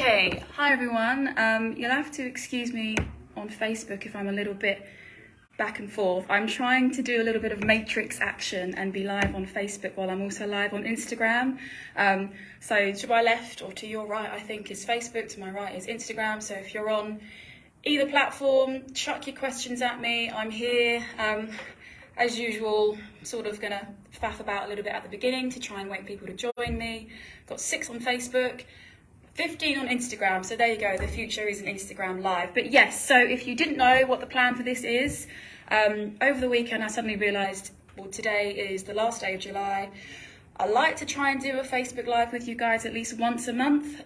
Okay, hi everyone. You'll have to excuse me on Facebook if I'm a little bit back and forth. I'm trying to do a little bit of matrix action and be live on Facebook while I'm also live on Instagram. So to my left or to your right, I think, is Facebook. To my right is Instagram. So if you're on either platform, chuck your questions at me. I'm here. As usual, sort of going to faff about a little bit at the beginning to try and wait people to join me. Got 6 on Facebook. 15 on Instagram, so there you go, the future is an Instagram live. But yes, so if you didn't know what the plan for this is, over the weekend I suddenly realised, well, today is the last day of July. I like to try and do a Facebook Live with you guys at least once a month,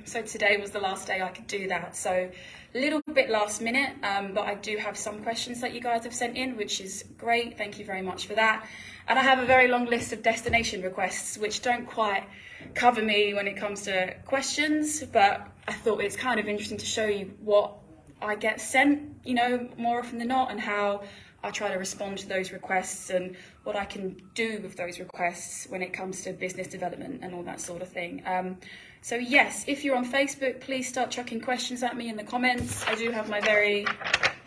so today was the last day I could do that. So a little bit last minute, but I do have some questions that you guys have sent in, which is great, thank you very much for that. And I have a very long list of destination requests, which don't quite cover me when it comes to questions, but I thought it's kind of interesting to show you what I get sent, you know, more often than not, and how I try to respond to those requests and what I can do with those requests when it comes to business development and all that sort of thing. So yes, if you're on Facebook, please start chucking questions at me in the comments. I do have my very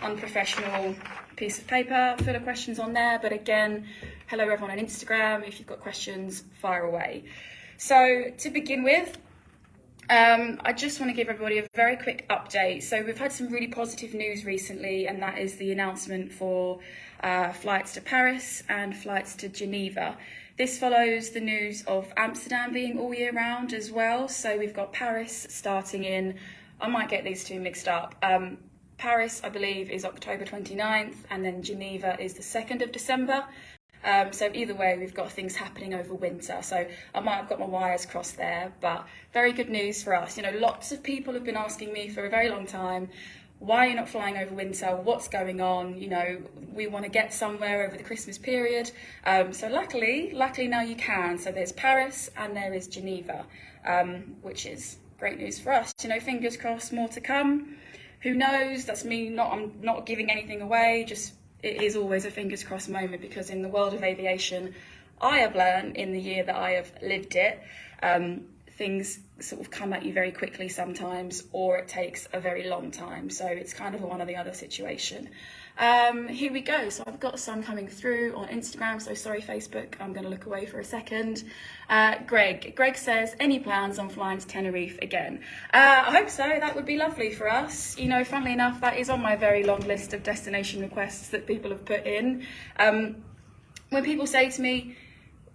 unprofessional piece of paper full of questions on there, but again, hello everyone on Instagram. If you've got questions, fire away. So to begin with, I just want to give everybody a very quick update. So we've had some really positive news recently, and that is the announcement for flights to Paris and flights to Geneva. This follows the news of Amsterdam being all year round as well. So we've got Paris starting in, I might get these two mixed up. Paris, I believe, is October 29th, and then Geneva is the 2nd of December. So either way, we've got things happening over winter. So I might have got my wires crossed there, but very good news for us. You know, lots of people have been asking me for a very long time, why are you not flying over winter? What's going on? You know, we want to get somewhere over the Christmas period. So luckily now you can. So there's Paris and there is Geneva, which is great news for us. You know, fingers crossed, more to come. Who knows? That's me. I'm not giving anything away. Just it is always a fingers crossed moment, because in the world of aviation, I have learned in the year that I have lived it, things sort of come at you very quickly sometimes, or it takes a very long time. So it's kind of a one or the other situation. Here we go. So I've got some coming through on Instagram. So sorry, Facebook, I'm going to look away for a second. Greg says, any plans on flying to Tenerife again? I hope so. That would be lovely for us. You know, funnily enough, that is on my very long list of destination requests that people have put in. When people say to me,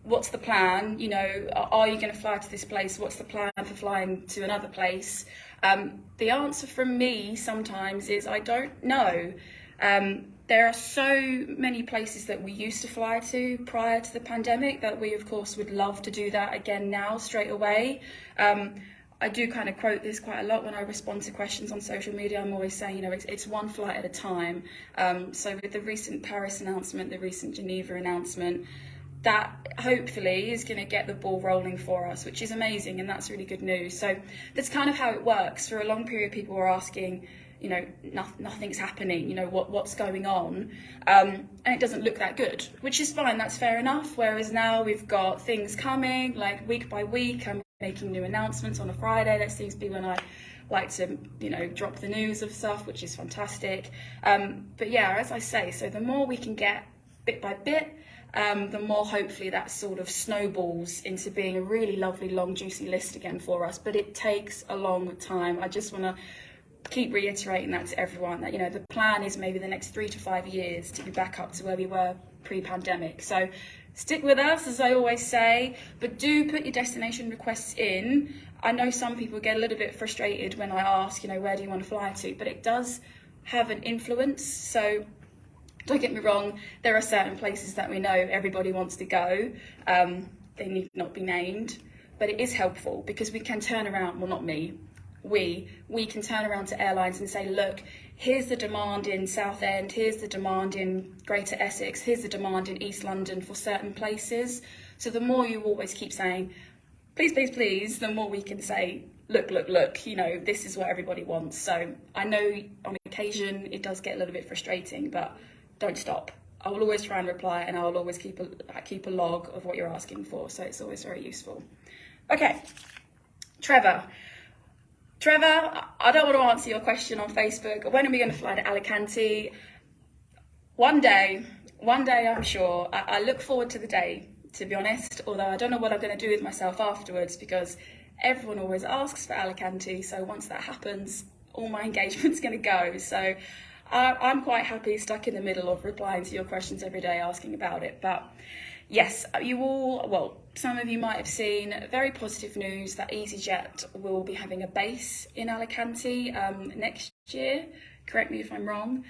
what's the plan? You know, are you going to fly to this place? What's the plan for flying to another place? The answer from me sometimes is I don't know. There are so many places that we used to fly to prior to the pandemic that we, of course, would love to do that again now, straight away. I do kind of quote this quite a lot when I respond to questions on social media. I'm always saying, you know, it's one flight at a time. So with the recent Paris announcement, the recent Geneva announcement, that hopefully is going to get the ball rolling for us, which is amazing, and that's really good news. So that's kind of how it works. For a long period, people were asking, you know, nothing's happening, you know, what's going on, and it doesn't look that good, which is fine, that's fair enough. Whereas now we've got things coming, like week by week, I'm making new announcements on a Friday. That seems to be when I like to, you know, drop the news of stuff, which is fantastic. But yeah, as I say, so the more we can get bit by bit, the more hopefully that sort of snowballs into being a really lovely, long, juicy list again for us. But it takes a long time. I just want to keep reiterating that to everyone, that, you know, the plan is maybe the next 3 to 5 years to be back up to where we were pre-pandemic. So stick with us, as I always say, but do put your destination requests in. I know some people get a little bit frustrated when I ask, you know, where do you want to fly to? But it does have an influence. So don't get me wrong, there are certain places that we know everybody wants to go. They need not be named, but it is helpful because we can turn around, well, not me, we can turn around to airlines and say, look, here's the demand in Southend, here's the demand in Greater Essex, here's the demand in East London for certain places. So the more you always keep saying, please, please, please, the more we can say, look, you know, this is what everybody wants. So I know on occasion it does get a little bit frustrating, but don't stop. I will always try and reply, and I will always keep a log of what you're asking for. So it's always very useful. Okay, Trevor. Trevor, I don't want to answer your question on Facebook. When are we going to fly to Alicante? One day, I'm sure. I look forward to the day, to be honest, although I don't know what I'm going to do with myself afterwards, because everyone always asks for Alicante. So once that happens, all my engagement's going to go. So I'm quite happy stuck in the middle of replying to your questions every day, asking about it. But yes, you all, well, some of you might have seen very positive news that easyJet will be having a base in Alicante next year. Correct me if I'm wrong.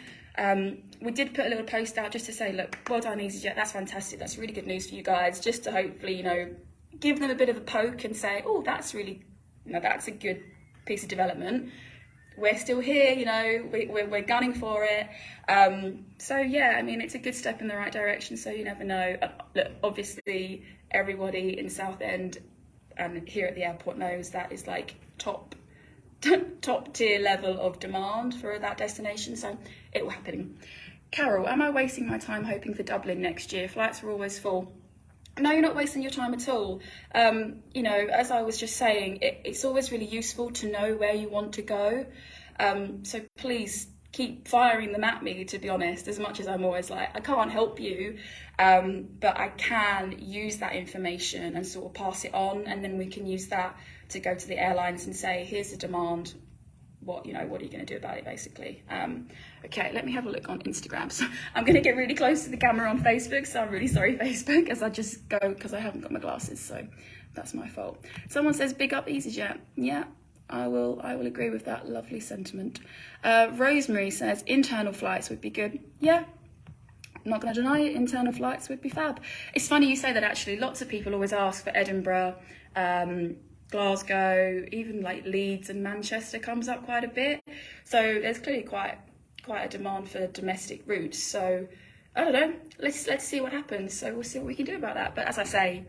We did put a little post out just to say, look, well done easyJet, that's fantastic, that's really good news for you guys, just to hopefully, you know, give them a bit of a poke and say, oh, that's really, you know, that's a good piece of development. We're still here, you know, we're gunning for it. So yeah, I mean, it's a good step in the right direction, so you never know. Look, obviously, everybody in Southend and here at the airport knows that is like top tier level of demand for that destination, so it will happen. Carol, am I wasting my time hoping for Dublin next year? Flights are always full. No, you're not wasting your time at all. You know, as I was just saying, it's always really useful to know where you want to go. So please keep firing them at me, to be honest, as much as I'm always like, I can't help you, but I can use that information and sort of pass it on, and then we can use that to go to the airlines and say, here's the demand. What are you going to do about it, basically? Okay, let me have a look on Instagram. So I'm going to get really close to the camera on Facebook, so I'm really sorry, Facebook, as I just go, because I haven't got my glasses, so that's my fault. Someone says, big up easyJet. Yeah, I will agree with that lovely sentiment. Rosemary says, internal flights would be good. Yeah, I'm not going to deny it, internal flights would be fab. It's funny you say that, actually. Lots of people always ask for Edinburgh, Glasgow, even like Leeds and Manchester comes up quite a bit. So there's clearly quite a demand for domestic routes. So I don't know, let's see what happens. So we'll see what we can do about that. But as I say,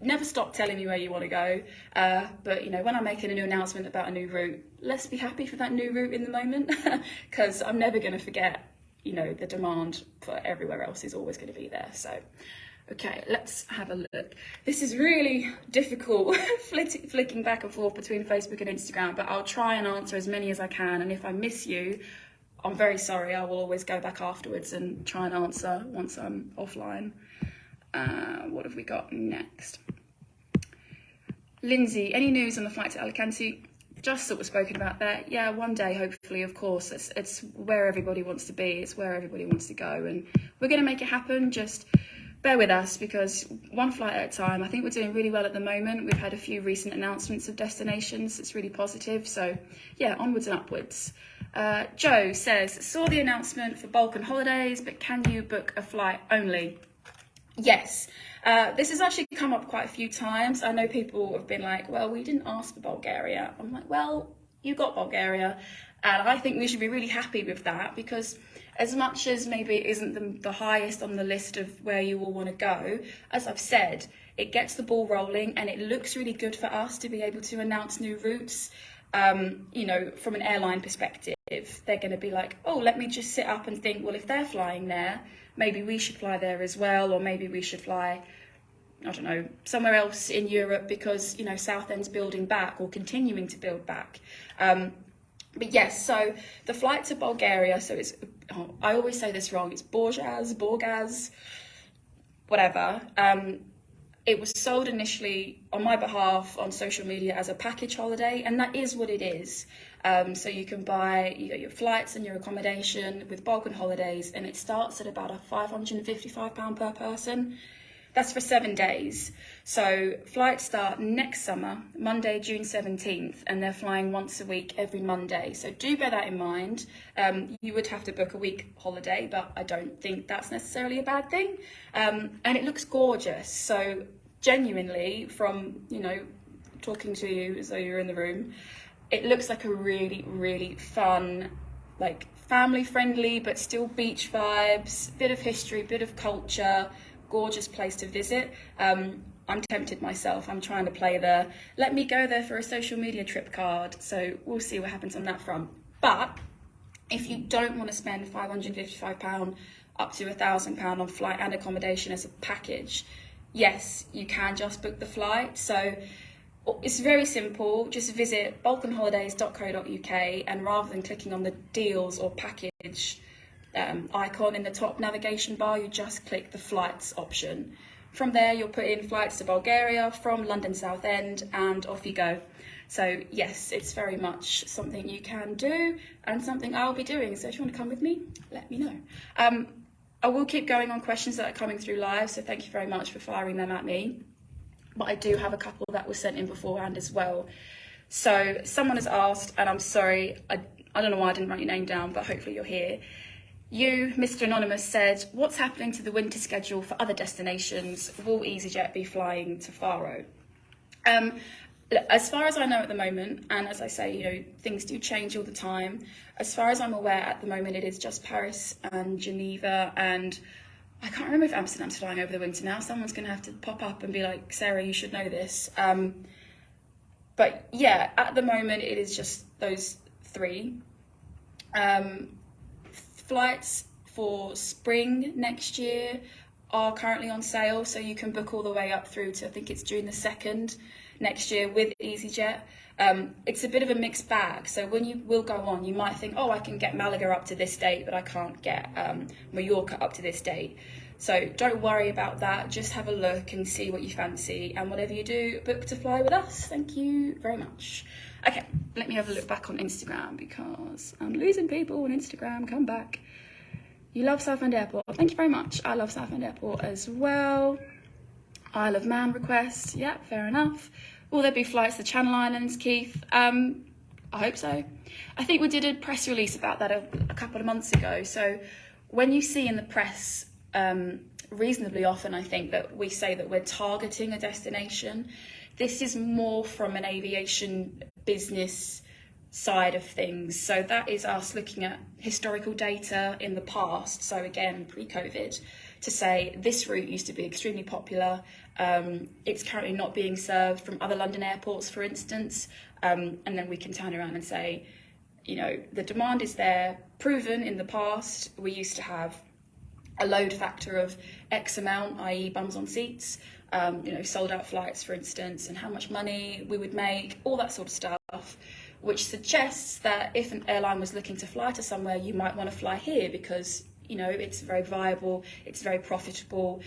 never stop telling me where you want to go. But you know, when I'm making a new announcement about a new route, let's be happy for that new route in the moment, because I'm never going to forget, you know, the demand for everywhere else is always going to be there. So okay, let's have a look. This is really difficult, flicking back and forth between Facebook and Instagram, but I'll try and answer as many as I can. And if I miss you, I'm very sorry. I will always go back afterwards and try and answer once I'm offline. What have we got next? Lindsay, any news on the flight to Alicante? Just sort of spoken about that. Yeah, one day, hopefully, of course. It's where everybody wants to be. It's where everybody wants to go. And we're going to make it happen. Just bear with us, because one flight at a time. I think we're doing really well at the moment. We've had a few recent announcements of destinations. It's really positive. So yeah, onwards and upwards. Joe says, saw the announcement for Balkan holidays, but can you book a flight only? Yes. This has actually come up quite a few times. I know people have been like, well, we didn't ask for Bulgaria. I'm like, well, you got Bulgaria. And I think we should be really happy with that, because as much as maybe it isn't the highest on the list of where you all want to go, as I've said, it gets the ball rolling and it looks really good for us to be able to announce new routes. You know, from an airline perspective, they're going to be like, oh, let me just sit up and think, well, if they're flying there, maybe we should fly there as well, or maybe we should fly, I don't know, somewhere else in Europe, because, you know, Southend's building back or continuing to build back. But yes, so the flight to Bulgaria, so it's, I always say this wrong, it's Borgaz, whatever. It was sold initially on my behalf on social media as a package holiday, and that is what it is. So you can buy your flights and your accommodation with Balkan holidays, and it starts at about £555 per person. That's for 7 days. So flights start next summer, Monday, June 17th, and they're flying once a week every Monday. So do bear that in mind. You would have to book a week holiday, but I don't think that's necessarily a bad thing. And it looks gorgeous. So genuinely, from, you know, talking to you as though you're in the room, it looks like a really, really fun, like family friendly, but still beach vibes, bit of history, bit of culture, gorgeous place to visit. I'm tempted myself. I'm trying to play the let me go there for a social media trip card. So we'll see what happens on that front. But if you don't want to spend £555 up to £1,000 on flight and accommodation as a package, yes, you can just book the flight. So It's very simple. Just visit balkanholidays.co.uk, and rather than clicking on the deals or package icon in the top navigation bar, you just click the flights option. From there, you'll put in flights to Bulgaria from London Southend, and off you go. So yes, it's very much something you can do and something I'll be doing. So if you want to come with me, let me know. I will keep going on questions that are coming through live, so thank you very much for firing them at me. But I do have a couple that were sent in beforehand as well. So someone has asked, and I'm sorry, I don't know why I didn't write your name down, but hopefully you're here. You, Mr. Anonymous, said, what's happening to the winter schedule for other destinations? Will easyJet be flying to Faro? As far as I know at the moment, and as I say, things do change all the time. As far as I'm aware at the moment, it is just Paris and Geneva, and I can't remember if Amsterdam's flying over the winter now. Someone's going to have to pop up and be like, Sarah, you should know this. But yeah, at the moment, it is just those three. Flights for spring next year are currently on sale, so you can book all the way up through to, I think it's June the 2nd next year with easyJet. It's a bit of a mixed bag, so when you will go on, you might think, oh, I can get Malaga up to this date, but I can't get Mallorca up to this date. So don't worry about that, just have a look and see what you fancy, and whatever you do, book to fly with us. Thank you very much. Okay, let me have a look back on Instagram, because I'm losing people on Instagram. Come back. You love Southend Airport. Thank you very much. I love Southend Airport as well. Isle of Man request. Yeah, fair enough. Will there be flights to the Channel Islands, Keith? I hope so. I think we did a press release about that a couple of months ago. So when you see in the press, reasonably often, I think that we say that we're targeting a destination. This is more from an aviation business side of things. So that is us looking at historical data in the past. So again, pre-COVID, to say this route used to be extremely popular. It's currently not being served from other London airports, for instance. And then we can turn around and say, the demand is there, proven in the past. We used to have a load factor of X amount, i.e. bums on seats, sold out flights, for instance, and how much money we would make, all that sort of stuff, which suggests that if an airline was looking to fly to somewhere, you might want to fly here because, it's very viable, it's very profitable.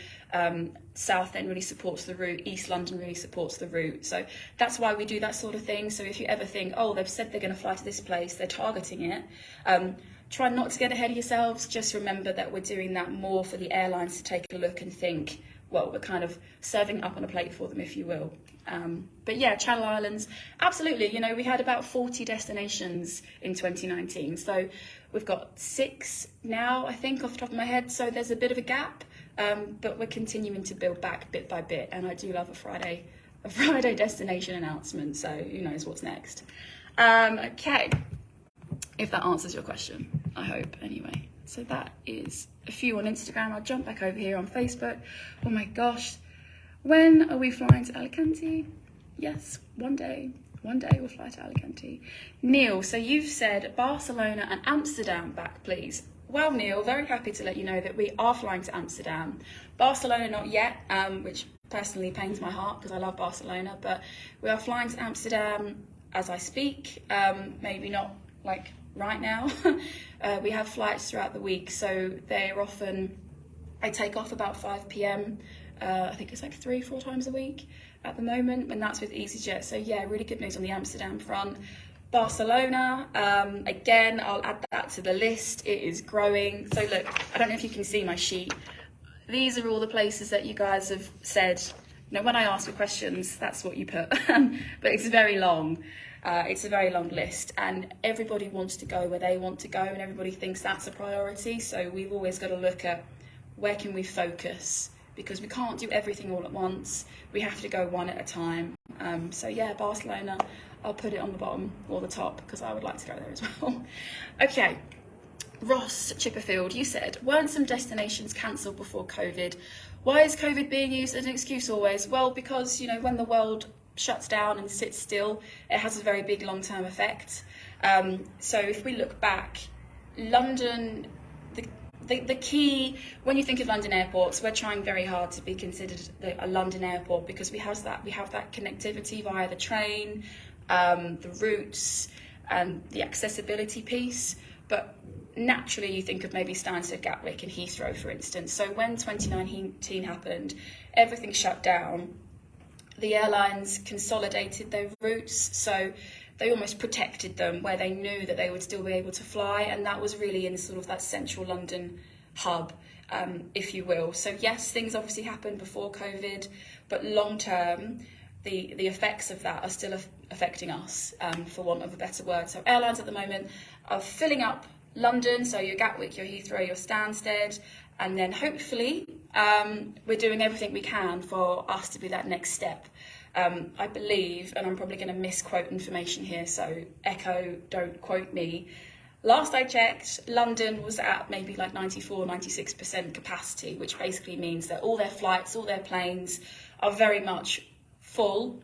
Southend really supports the route, East London really supports the route. So that's why we do that sort of thing. So if you ever think, oh, they've said they're going to fly to this place, they're targeting it, try not to get ahead of yourselves. Just remember that we're doing that more for the airlines to take a look and think, well, we're kind of serving up on a plate for them, if you will. But yeah, Channel Islands, absolutely. We had about 40 destinations in 2019. So we've got 6 now, I think, off the top of my head. So there's a bit of a gap, but we're continuing to build back bit by bit. And I do love a Friday destination announcement. So who knows what's next. Okay, if that answers your question, I hope anyway. So that is a few on Instagram. I'll jump back over here on Facebook. Oh my gosh. When are we flying to Alicante? Yes, one day. One day we'll fly to Alicante. Neil, so you've said Barcelona and Amsterdam back, please. Well, Neil, very happy to let you know that we are flying to Amsterdam. Barcelona, not yet, which personally pains my heart because I love Barcelona, but we are flying to Amsterdam as I speak. Maybe not like right now. We have flights throughout the week, so they're often, I take off about 5 p.m. I think it's like 3-4 times a week at the moment, and that's with easyJet. So yeah, really good news on the Amsterdam front. Barcelona, again, I'll add that to the list. It is growing. So look, I don't know if you can see my sheet. These are all the places that you guys have said. When I ask for questions, that's what you put. But it's very long. It's a very long list, and everybody wants to go where they want to go, and everybody thinks that's a priority. So we've always got to look at where can we focus, because we can't do everything all at once. We have to go one at a time. So yeah, Barcelona, I'll put it on the bottom or the top because I would like to go there as well. Okay, Ross Chipperfield, you said, weren't some destinations cancelled before COVID? Why is COVID being used as an excuse always? Well, because, when the world shuts down and sits still, it has a very big long-term effect. So if we look back, London, The key, when you think of London airports, we're trying very hard to be considered a London airport because we have that connectivity via the train, the routes, and the accessibility piece. But naturally, you think of maybe Stansted, Gatwick, and Heathrow, for instance. So when 2019 happened, everything shut down. The airlines consolidated their routes, so they almost protected them where they knew that they would still be able to fly, and that was really in sort of that central London hub, if you will. So yes, things obviously happened before COVID, but long term, the effects of that are still affecting us, for want of a better word. So airlines at the moment are filling up London, so your Gatwick, your Heathrow, your Stansted, and then hopefully we're doing everything we can for us to be that next step. I believe, and I'm probably going to misquote information here, so echo, don't quote me. Last I checked, London was at maybe like 94, 96% capacity, which basically means that all their flights, all their planes are very much full,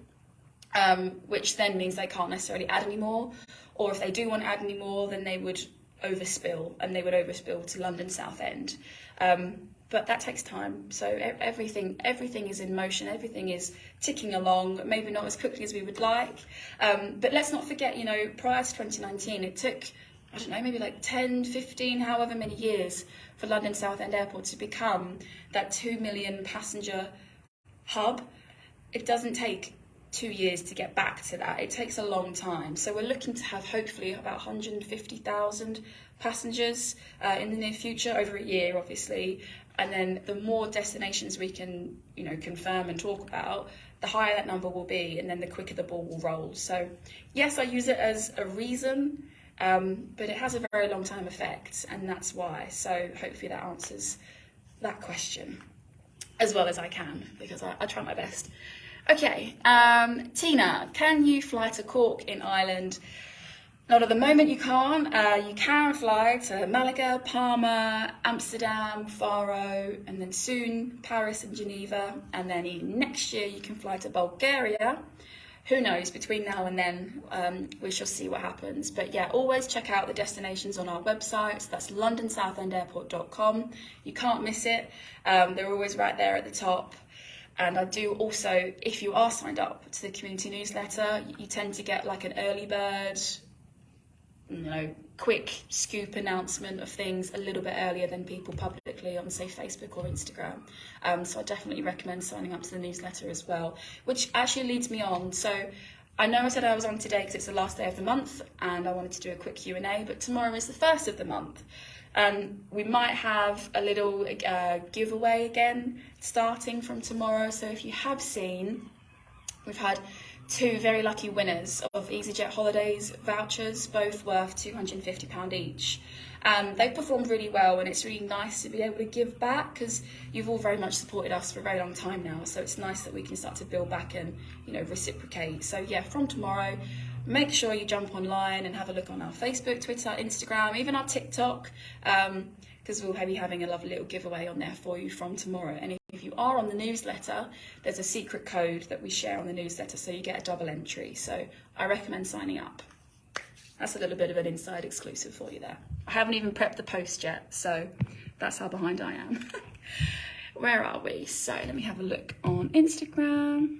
which then means they can't necessarily add any more, or if they do want to add any more, then they would overspill, and they would overspill to London Southend. But that takes time, so everything is in motion, everything is ticking along, maybe not as quickly as we would like, but let's not forget, prior to 2019, it took, I don't know, maybe like 10, 15, however many years for London Southend Airport to become that 2 million passenger hub. It doesn't take 2 years to get back to that. It takes a long time. So we're looking to have hopefully about 150,000 passengers in the near future, over a year, obviously. And then the more destinations we can, confirm and talk about, the higher that number will be, and then the quicker the ball will roll. So yes, I use it as a reason, but it has a very long time effect, and that's why. So hopefully that answers that question as well as I can, because I try my best. Okay, Tina, can you fly to Cork in Ireland? Not at the moment, you can't. You can fly to Malaga, Palma, Amsterdam, Faro, and then soon Paris and Geneva. And then next year you can fly to Bulgaria. Who knows, between now and then, we shall see what happens. But yeah, always check out the destinations on our website. That's londonsouthendairport.com. You can't miss it. They're always right there at the top. And I do also, if you are signed up to the community newsletter, you tend to get like an early bird, quick scoop announcement of things a little bit earlier than people publicly on, say, Facebook or Instagram. So I definitely recommend signing up to the newsletter as well, which actually leads me on. So I know I said I was on today because it's the last day of the month and I wanted to do a quick Q&A, but tomorrow is the first of the month. We might have a little giveaway again starting from tomorrow. So if you have seen, we've had 2 very lucky winners of easyJet holidays vouchers, both worth £250 each. They've performed really well, and it's really nice to be able to give back because you've all very much supported us for a very long time now. So it's nice that we can start to build back and reciprocate. So yeah, from tomorrow, make sure you jump online and have a look on our Facebook, Twitter, Instagram, even our TikTok, because we'll be having a lovely little giveaway on there for you from tomorrow. And if you are on the newsletter, there's a secret code that we share on the newsletter, so you get a double entry. So I recommend signing up. That's a little bit of an inside exclusive for you there. I haven't even prepped the post yet, so that's how behind I am. Where are we? So let me have a look on Instagram.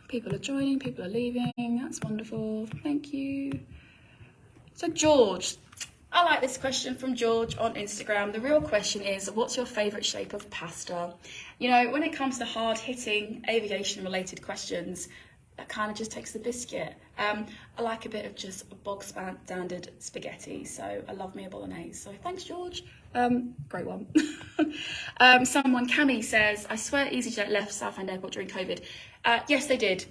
People are joining, people are leaving. That's wonderful. Thank you. So George, I like this question from George on Instagram. The real question is, what's your favourite shape of pasta? When it comes to hard-hitting aviation-related questions, that kind of just takes the biscuit. I like a bit of just bog standard spaghetti, so I love me a bolognese. So thanks, George. Great one. Someone, Cami, says, I swear easyJet left Southend Airport during COVID. Yes, they did.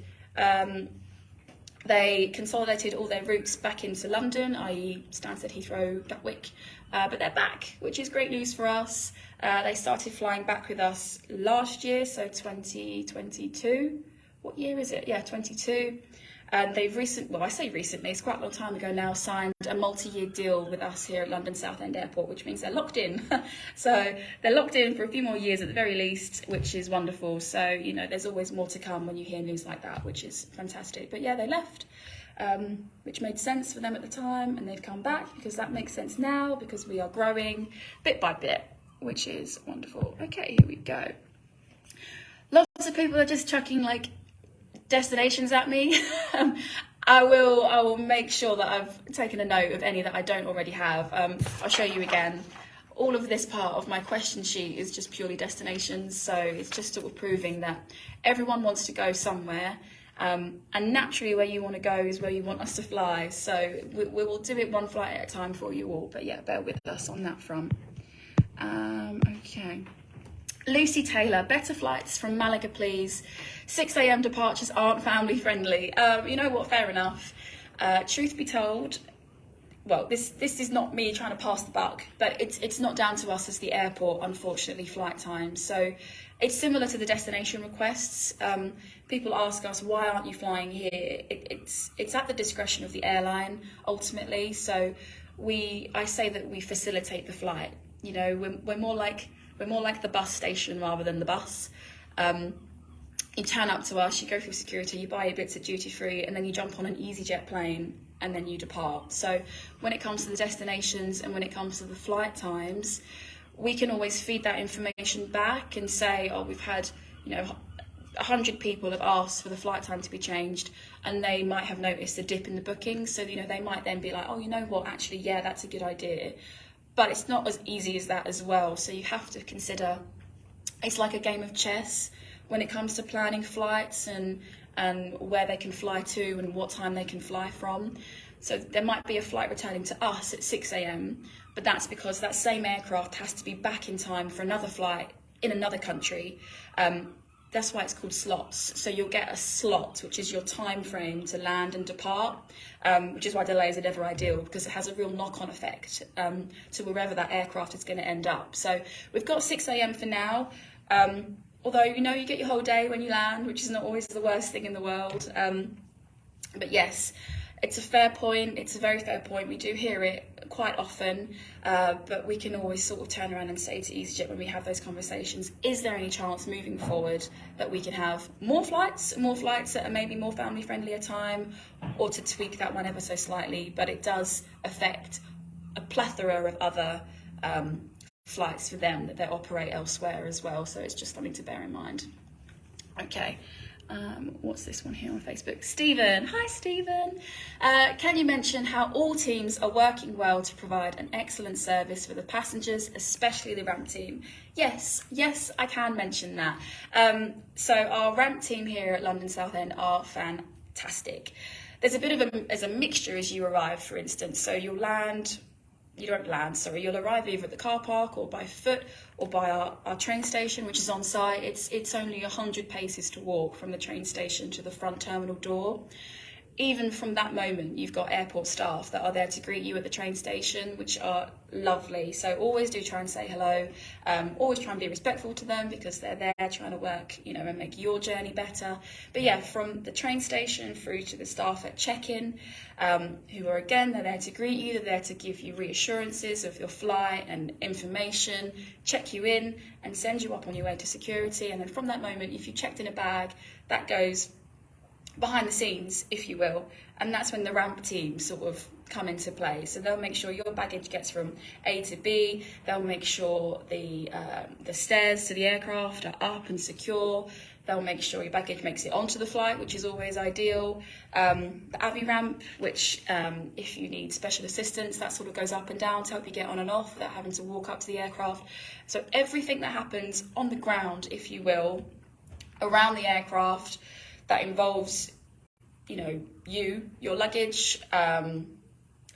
They consolidated all their routes back into London, i.e. Stansted, Heathrow, Gatwick, but they're back, which is great news for us. They started flying back with us last year, so 2022. What year is it? Yeah, 22. And they've recently, it's quite a long time ago now, signed a multi-year deal with us here at London Southend Airport, which means they're locked in. So they're locked in for a few more years at the very least, which is wonderful. So, there's always more to come when you hear news like that, which is fantastic. But yeah, they left. which made sense for them at the time, and they've come back because that makes sense now because we are growing bit by bit, which is wonderful. Okay, here we go. Lots of people are just chucking like destinations at me. I will make sure that I've taken a note of any that I don't already have. I'll show you again. All of this part of my question sheet is just purely destinations, so it's just sort of proving that everyone wants to go somewhere, and naturally where you want to go is where you want us to fly, so we will do it one flight at a time for you all, but yeah, bear with us on that front. Okay. Lucy Taylor, better flights from Malaga please. 6 a.m. departures aren't family friendly. You know what, fair enough. Truth be told, well, this is not me trying to pass the buck, but it's not down to us as the airport, unfortunately, flight times. So it's similar to the destination requests. People ask us, why aren't you flying here? It's at the discretion of the airline, ultimately. So I say that we facilitate the flight. You know, we're more like the bus station rather than the bus. You turn up to us, you go through security, you buy your bits at duty free, and then you jump on an easyJet plane and then you depart. So when it comes to the destinations and when it comes to the flight times, we can always feed that information back and say, oh, we've had, 100 people have asked for the flight time to be changed, and they might have noticed a dip in the booking. So, they might then be like, oh, you know what, actually, yeah, that's a good idea. But it's not as easy as that as well. So you have to consider, it's like a game of chess when it comes to planning flights and where they can fly to and what time they can fly from. So there might be a flight returning to us at 6 a.m, but that's because that same aircraft has to be back in time for another flight in another country. That's why it's called slots. So you'll get a slot, which is your time frame to land and depart, which is why delays are never ideal, because it has a real knock-on effect to wherever that aircraft is going to end up. So we've got 6 a.m. for now. Although, you get your whole day when you land, which is not always the worst thing in the world. But yes, it's a fair point. It's a very fair point. We do hear it quite often, but we can always sort of turn around and say to easyJet when we have those conversations, is there any chance moving forward that we can have more flights that are maybe more family friendly a time, or to tweak that one ever so slightly? But it does affect a plethora of other flights for them that they operate elsewhere as well, so it's just something to bear in mind. Okay, what's this one here on Facebook? Stephen, hi Stephen. Can you mention how all teams are working well to provide an excellent service for the passengers, especially the ramp team? Yes, I can mention that. So our ramp team here at London Southend are fantastic. There's a bit of a mixture as you arrive, for instance. So you'll arrive either at the car park or by foot or by our train station, which is on site. It's only 100 paces to walk from the train station to the front terminal door. Even from that moment, you've got airport staff that are there to greet you at the train station, which are lovely. So always do try and say hello. Always try and be respectful to them because they're there trying to work, and make your journey better. But yeah, from the train station through to the staff at check-in, who are again, they're there to greet you. They're there to give you reassurances of your flight and information, check you in and send you up on your way to security. And then from that moment, if you checked in a bag, that goes behind the scenes, if you will, and that's when the ramp team sort of come into play. So they'll make sure your baggage gets from A to B. They'll make sure the stairs to the aircraft are up and secure. They'll make sure your baggage makes it onto the flight, which is always ideal. The Avi ramp, which if you need special assistance, that sort of goes up and down to help you get on and off without having to walk up to the aircraft. So everything that happens on the ground, if you will, around the aircraft, that involves, your luggage,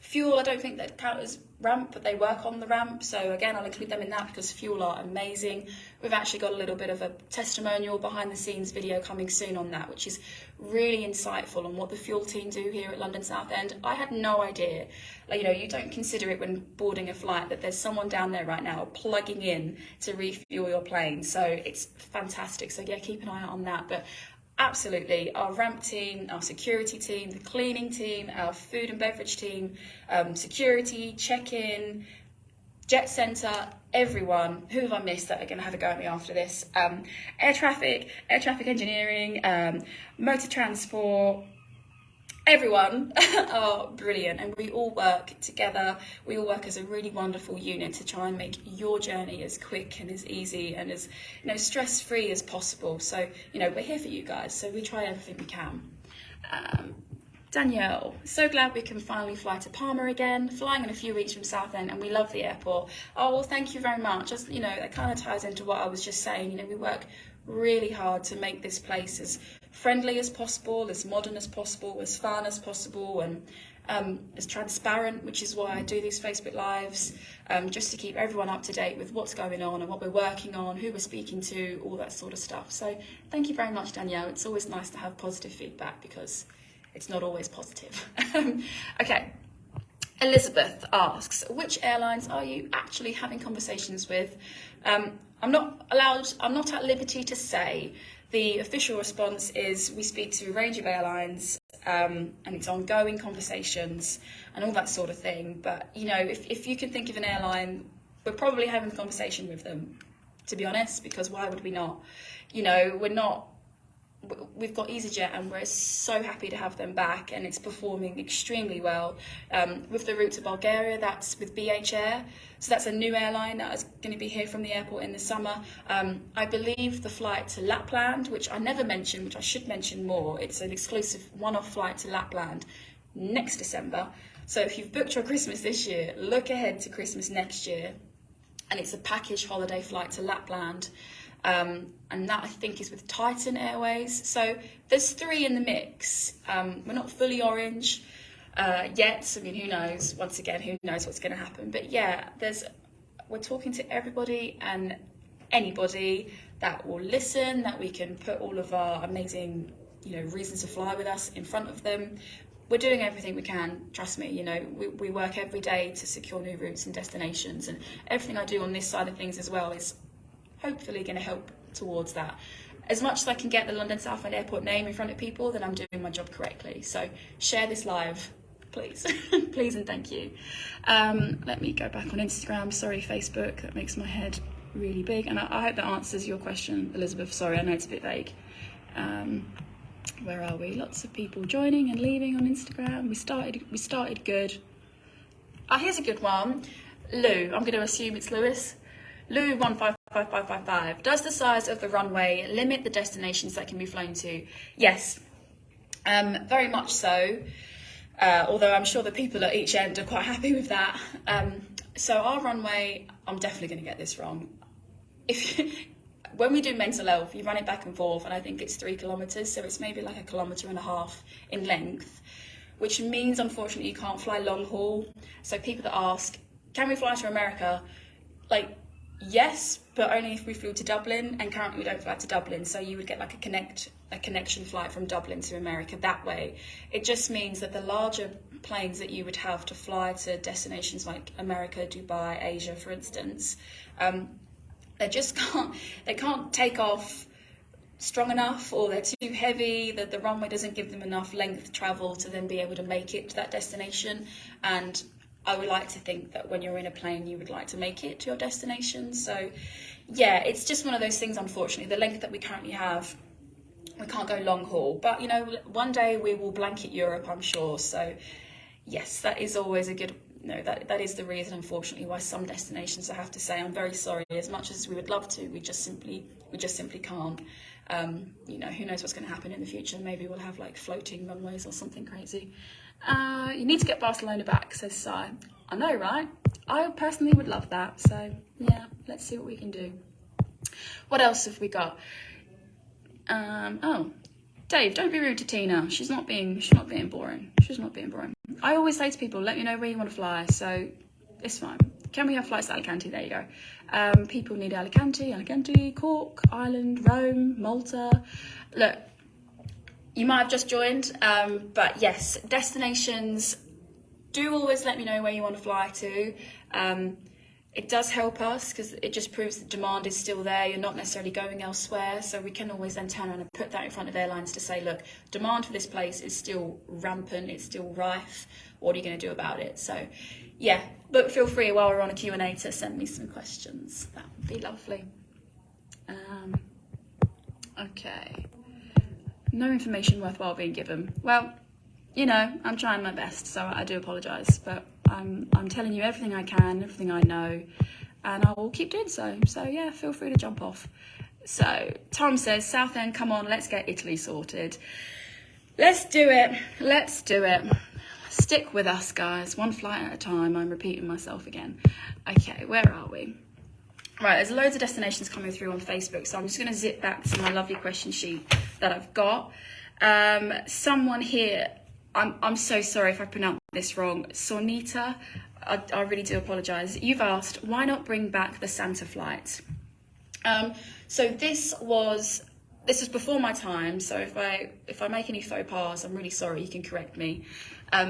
fuel. I don't think that count as ramp, but they work on the ramp. So again, I'll include them in that because fuel are amazing. We've actually got a little bit of a testimonial behind the scenes video coming soon on that, which is really insightful on what the fuel team do here at London Southend. I had no idea. You don't consider it when boarding a flight that there's someone down there right now plugging in to refuel your plane. So it's fantastic. So yeah, keep an eye out on that. But absolutely, our ramp team, our security team, the cleaning team, our food and beverage team, security, check-in, jet centre, everyone. Who have I missed that are going to have a go at me after this? Air traffic engineering, motor transport, everyone are brilliant, and we all work together. We all work as a really wonderful unit to try and make your journey as quick and as easy and as stress-free as possible. So we're here for you guys, so we try everything we can. Danielle, so glad we can finally fly to Palma again, flying in a few weeks from Southend, and we love the airport. Oh, well, thank you very much. Just, that kind of ties into what I was just saying. We work really hard to make this place as friendly as possible, as modern as possible, as fun as possible, and as transparent, which is why I do these Facebook Lives, just to keep everyone up to date with what's going on and what we're working on, who we're speaking to, all that sort of stuff. So thank you very much, Danielle. It's always nice to have positive feedback because it's not always positive. Okay. Elizabeth asks, which airlines are you actually having conversations with? I'm not at liberty to say. The official response is we speak to a range of airlines, and it's ongoing conversations and all that sort of thing. But, if you can think of an airline, we're probably having a conversation with them, to be honest, because why would we not? We've got easyJet and we're so happy to have them back, and it's performing extremely well. With the route to Bulgaria, that's with BH Air, so that's a new airline that is going to be here from the airport in the summer. I believe the flight to Lapland, which I never mentioned, which I should mention more, it's an exclusive one-off flight to Lapland next December. So if you've booked your Christmas this year, look ahead to Christmas next year, and it's a package holiday flight to Lapland. And that I think is with Titan Airways. So there's 3 in the mix. We're not fully orange yet. I mean, who knows? Once again, who knows what's going to happen? But yeah, we're talking to everybody and anybody that will listen, that we can put all of our amazing, reasons to fly with us in front of them. We're doing everything we can, trust me. We work every day to secure new routes and destinations, and everything I do on this side of things as well is hopefully going to help towards that. As much as I can get the London Southend Airport name in front of people, then I'm doing my job correctly. So share this live, please. Please and thank you. Let me go back on Instagram. Sorry, Facebook, that makes my head really big. And I hope that answers your question, Elizabeth. Sorry, I know it's a bit vague. Where are we? Lots of people joining and leaving on Instagram. We started good. Here's a good one. Lou, I'm going to assume it's Lewis. Lou 155555. Does the size of the runway limit the destinations that can be flown to? Yes, very much so. Although I'm sure the people at each end are quite happy with that. So our runway, I'm definitely going to get this wrong. When we do mental health, you run it back and forth, and I think it's 3 kilometres, so it's maybe like 1.5 kilometres in length, which means unfortunately you can't fly long haul. So people that ask, can we fly to America? Yes, but only if we flew to Dublin, and currently we don't fly to Dublin, so you would get like a connection flight from Dublin to America that way. It just means that the larger planes that you would have to fly to destinations like America, Dubai, Asia, for instance, they can't take off strong enough, or they're too heavy, that the runway doesn't give them enough length travel to then be able to make it to that destination. And I would like to think that when you're in a plane, you would like to make it to your destination. So yeah, it's just one of those things, unfortunately. The length that we currently have, we can't go long haul. But, one day we will blanket Europe, I'm sure. So yes, that is always a good, that is the reason, unfortunately, why some destinations, I have to say, I'm very sorry. As much as we would love to, we just simply can't. Who knows what's going to happen in the future? Maybe we'll have floating runways or something crazy. You need to get Barcelona back, says Sai. I know, right? I personally would love that. So yeah, let's see what we can do. What else have we got? Dave, don't be rude to Tina. She's not being boring. She's not being boring. I always say to people, let me know where you want to fly. So it's fine. Can we have flights to Alicante? There you go. People need Alicante, Cork, Ireland, Rome, Malta. Look, you might have just joined, but yes, destinations, do always let me know where you want to fly to. It does help us because it just proves that demand is still there. You're not necessarily going elsewhere. So we can always then turn around and put that in front of airlines to say, look, demand for this place is still rampant. It's still rife. What are you going to do about it? So yeah, but feel free while we're on a Q&A to send me some questions. That would be lovely. Okay. No information worthwhile being given. Well, I'm trying my best, so I do apologise, but I'm telling you everything I can, everything I know, and I will keep doing so. So yeah, feel free to jump off. So Tom says, Southend, come on, let's get Italy sorted. Let's do it. Let's do it. Stick with us, guys. One flight at a time. I'm repeating myself again. Okay, where are we? Right, there's loads of destinations coming through on Facebook, so I'm just going to zip back to my lovely question sheet that I've got. Someone here, I'm so sorry if I pronounced this wrong. Sonita, I really do apologise. You've asked, why not bring back the Santa flight? So this was before my time, so if I make any faux pas, I'm really sorry, you can correct me.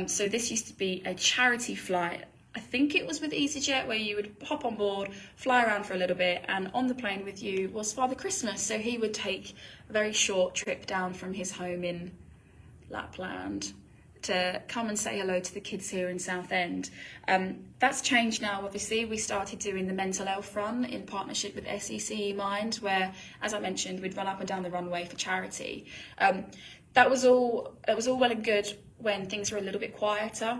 So this used to be a charity flight. I think it was with easyJet, where you would hop on board, fly around for a little bit, and on the plane with you was Father Christmas. So he would take a very short trip down from his home in Lapland to come and say hello to the kids here in Southend. That's changed now, obviously. We started doing the mental health run in partnership with SECE Mind, where, as I mentioned, we'd run up and down the runway for charity. It was all well and good when things were a little bit quieter.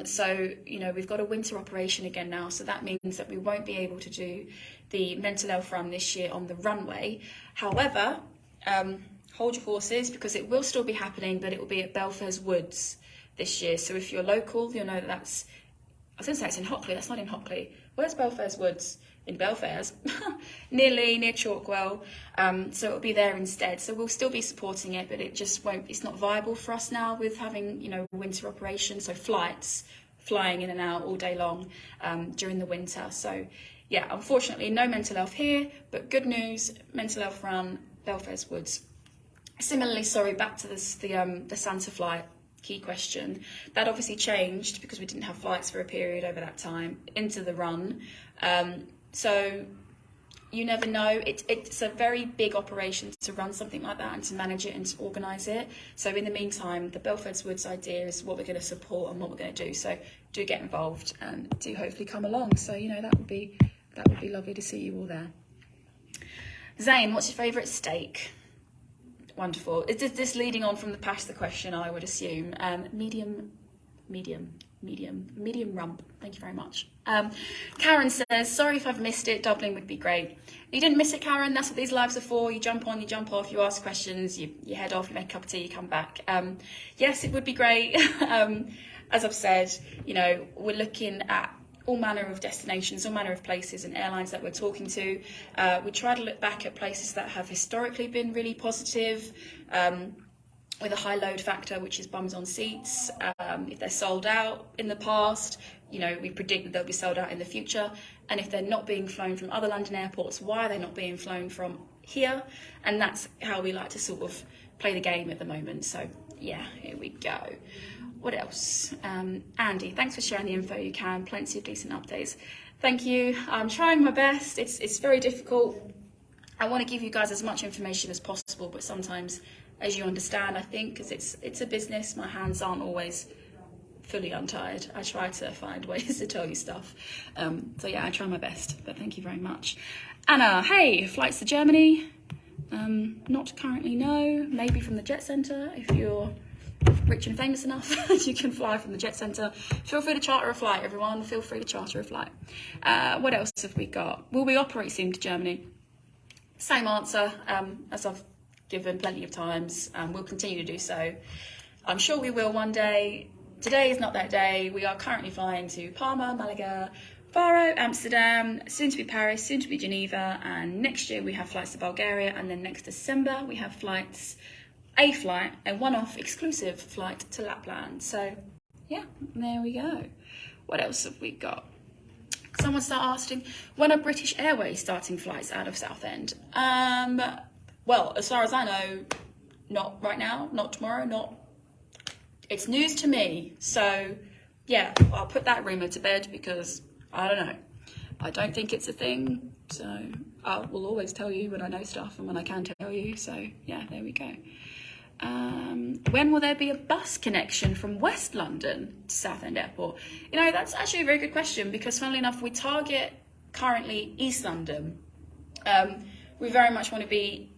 So, we've got a winter operation again now, so that means that we won't be able to do the mental health run this year on the runway. However, hold your horses, because it will still be happening, but it will be at Belfairs Woods this year. So if you're local, you'll know that's, I was going to say it's in Hockley, that's not in Hockley. Where's Belfairs Woods? In Belfairs, near Chalkwell. So it'll be there instead. So we'll still be supporting it, but it just won't, it's not viable for us now with having, winter operations. So flying in and out all day long during the winter. So yeah, unfortunately, no mental health here, but good news, mental health run, Belfairs Woods. Similarly, sorry, back to this, the Santa flight, key question. That obviously changed because we didn't have flights for a period over that time into the run. So you never know. It's a very big operation to run something like that and to manage it and to organise it. So in the meantime, the Belfairs Woods idea is what we're going to support and what we're going to do. So do get involved and do hopefully come along. So, that would be lovely to see you all there. Zane, what's your favourite steak? Wonderful. Is this leading on from the past the question, I would assume? Medium rump. Thank you very much. Karen says, sorry if I've missed it. Dublin would be great. You didn't miss it, Karen. That's what these lives are for. You jump on, you jump off, you ask questions, you head off, you make a cup of tea, you come back. Yes, it would be great. As I've said, we're looking at all manner of destinations, all manner of places and airlines that we're talking to. We try to look back at places that have historically been really positive, with a high load factor, which is bums on seats. If they're sold out in the past, we predict that they'll be sold out in the future. And if they're not being flown from other London airports, why are they not being flown from here? And that's how we like to sort of play the game at the moment. So yeah, here we go. What else? Andy, thanks for sharing the info you can. Plenty of decent updates. Thank you. I'm trying my best. It's very difficult. I want to give you guys as much information as possible, but sometimes, as you understand, I think, because it's a business, my hands aren't always fully untied. I try to find ways to tell you stuff. So yeah, I try my best, but thank you very much. Anna, hey, flights to Germany? Not currently, no. Maybe from the Jet Centre, if you're rich and famous enough, you can fly from the Jet Centre. Feel free to charter a flight, everyone. Feel free to charter a flight. What else have we got? Will we operate soon to Germany? Same answer as I've given plenty of times. We'll continue to do so. I'm sure we will one day. Today is not that day. We are currently flying to Palma, Malaga, Faro, Amsterdam, soon to be Paris, soon to be Geneva, and next year we have flights to Bulgaria, and then next December we have a one-off exclusive flight to Lapland. So yeah, there we go. What else have we got? Someone start asking, when are British Airways starting flights out of Southend? Well, as far as I know, not right now, not tomorrow, it's news to me. So yeah, I'll put that rumour to bed because I don't know. I don't think it's a thing. So I will always tell you when I know stuff and when I can tell you. So yeah, there we go. When will there be a bus connection from West London to Southend Airport? That's actually a very good question, because funnily enough, we target currently East London. We very much want to be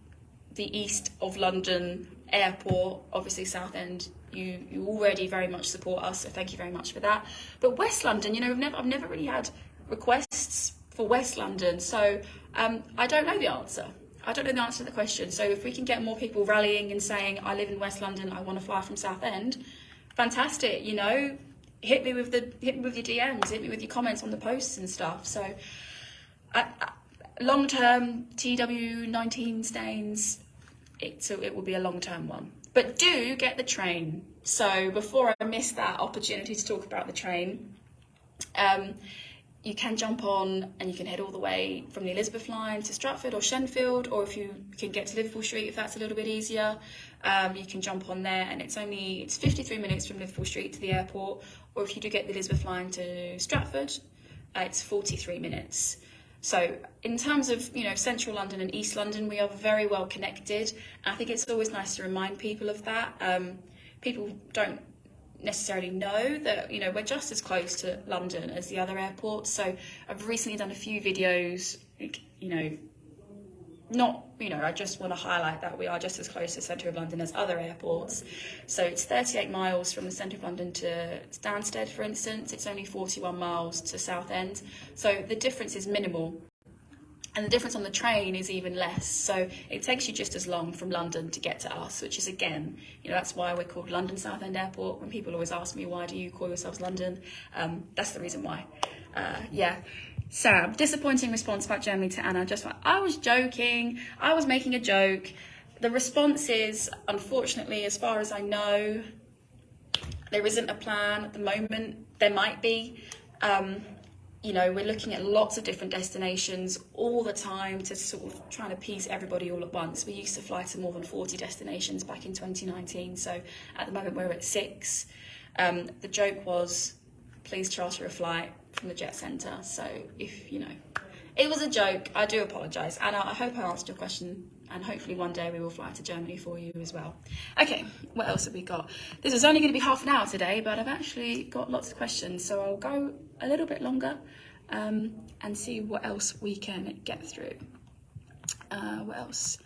the east of London airport. Obviously Southend You already very much support us, so thank you very much for that. But West London, you know, I've never really had requests for West London, so I don't know the answer. I don't know the answer to the question. So if we can get more people rallying and saying, I live in West London, I want to fly from Southend, fantastic. You know, hit me with your DMs, hit me with your comments on the posts and stuff. So long term TW19 stains, it will be a long term one. But do get the train. So before I miss that opportunity to talk about the train, you can jump on and you can head all the way from the Elizabeth line to Stratford or Shenfield, or if you can get to Liverpool Street, if that's a little bit easier, you can jump on there, and it's 53 minutes from Liverpool Street to the airport. Or if you do get the Elizabeth line to Stratford, it's 43 minutes. So in terms of, you know, central London and East London, we are very well connected. I think it's always nice to remind people of that. People don't necessarily know that, you know, we're just as close to London as the other airports. So I've recently done a few videos, I just want to highlight that we are just as close to the centre of London as other airports. So it's 38 miles from the centre of London to Stansted, for instance. It's only 41 miles to Southend. So the difference is minimal. And the difference on the train is even less. So it takes you just as long from London to get to us, which is, again, you know, that's why we're called London Southend Airport. When people always ask me, why do you call yourselves London? That's the reason why. Sam, disappointing response about Germany to Anna. I was joking. I was making a joke. The response is, unfortunately, as far as I know, there isn't a plan at the moment. There might be. You know, we're looking at lots of different destinations all the time to sort of try and appease everybody all at once. We used to fly to more than 40 destinations back in 2019. So at the moment we're at 6. The joke was, please charter a flight from the jet centre. So if, you know, it was a joke, I do apologise. And I hope I answered your question. And hopefully one day we will fly to Germany for you as well. Okay, what else have we got? This is only going to be half an hour today, but I've actually got lots of questions. So I'll go a little bit longer and see what else we can get through. What else?